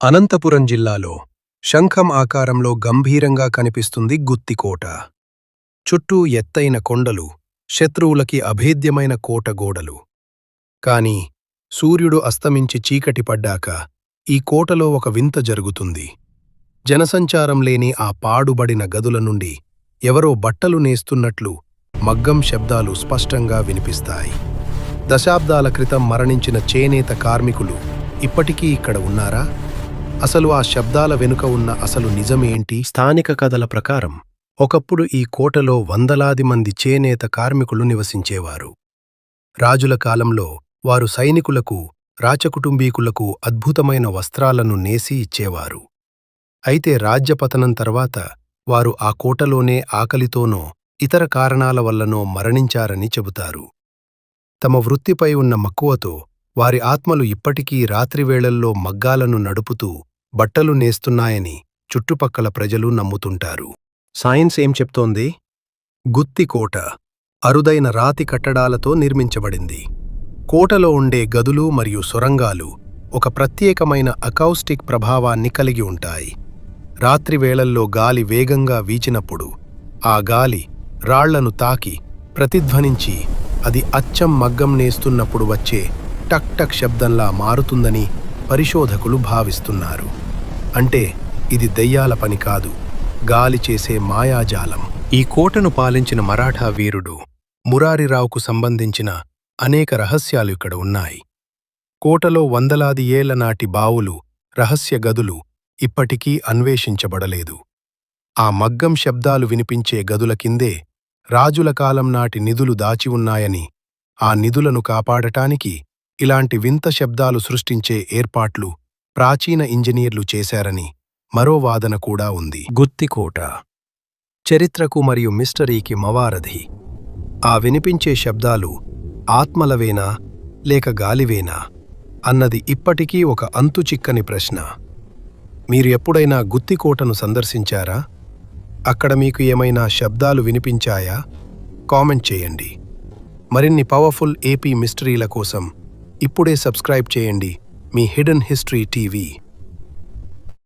అనంతపురం జిల్లాలో శంఖం ఆకారంలో గంభీరంగా కనిపిస్తుంది గుత్తికోట. చుట్టూ ఎత్తైన కొండలు, శత్రువులకి అభేద్యమైన కోట గోడలు. కాని సూర్యుడు అస్తమించి చీకటి పడ్డాక ఈ కోటలో ఒక వింత జరుగుతుంది. జనసంచారం లేని ఆ పాడుబడిన గదుల నుండి ఎవరో బట్టలు నేస్తున్నట్లు మగ్గం శబ్దాలు స్పష్టంగా వినిపిస్తాయి. దశాబ్దాల క్రితం మరణించిన చేనేత కార్మికులు ఇప్పటికీ ఇక్కడ ఉన్నారా? అసలు ఆ శబ్దాల వెనుక ఉన్న అసలు నిజమేంటి? స్థానిక కథల ప్రకారం ఒకప్పుడు ఈ కోటలో వందలాది మంది చేనేత కార్మికులు నివసించేవారు. రాజుల కాలంలో వారు సైనికులకు, రాచకుటుంబీకులకు అద్భుతమైన వస్త్రాలను నేసి ఇచ్చేవారు. అయితే రాజ్యపతనం తర్వాత వారు ఆ కోటలోనే ఆకలితోనో ఇతర కారణాల వల్లనో మరణించారని చెబుతారు. తమ వృత్తిపై ఉన్న మక్కువతో వారి ఆత్మలు ఇప్పటికీ రాత్రివేళల్లో మగ్గాలను నడుపుతూ బట్టలు నేస్తున్నాయని చుట్టుపక్కల ప్రజలు నమ్ముతుంటారు. సైన్స్ ఏం చెప్తోంది? గుత్తికోట అరుదైన రాతి కట్టడాలతో నిర్మించబడింది. కోటలో ఉండే గదులు మరియు సొరంగాలు ఒక ప్రత్యేకమైన అకౌస్టిక్ ప్రభావాన్ని కలిగి ఉంటాయి. రాత్రివేళల్లో గాలి వేగంగా వీచినప్పుడు ఆ గాలి రాళ్లను తాకి ప్రతిధ్వనించి అది అచ్చం మగ్గం నేస్తున్నప్పుడు వచ్చే టక్ టక్ శబ్దంలా మారుతుందని పరిశోధకులు భావిస్తున్నారు. అంటే ఇది దెయ్యాల పని కాదు, గాలి చేసే మాయాజాలం. ఈ కోటను పాలించిన మరాఠా వీరుడు మురారిరావుకు సంబంధించిన అనేక రహస్యాలు ఇక్కడ ఉన్నాయి. కోటలో వందలాది ఏళ్ల నాటి బావులు, రహస్య గదులు ఇప్పటికీ అన్వేషించబడలేదు. ఆ మగ్గం శబ్దాలు వినిపించే గదుల కిందే రాజుల కాలం నాటి నిధులు దాచి ఉన్నాయని, ఆ నిధులను కాపాడటానికి ఇలాంటి వింత శబ్దాలు సృష్టించే ఏర్పాట్లు ప్రాచీన ఇంజనీర్లు చేశారని మరో వాదన కూడా ఉంది. గుత్తికోట చరిత్రకు మరియు మిస్టరీకి మవారధి. ఆ వినిపించే శబ్దాలు ఆత్మలవేనా లేక గాలివేనా అన్నది ఇప్పటికీ ఒక అంతుచిక్కని ప్రశ్న. మీరు ఎప్పుడైనా గుత్తికోటను సందర్శించారా? అక్కడ మీకు ఏమైనా శబ్దాలు వినిపించాయా? కామెంట్ చేయండి. మరిన్ని పవర్ఫుల్ ఏపీ మిస్టరీల కోసం ఇప్పుడే సబ్స్క్రైబ్ చేయండి మీ హిడెన్ హిస్టరీ టీవీ.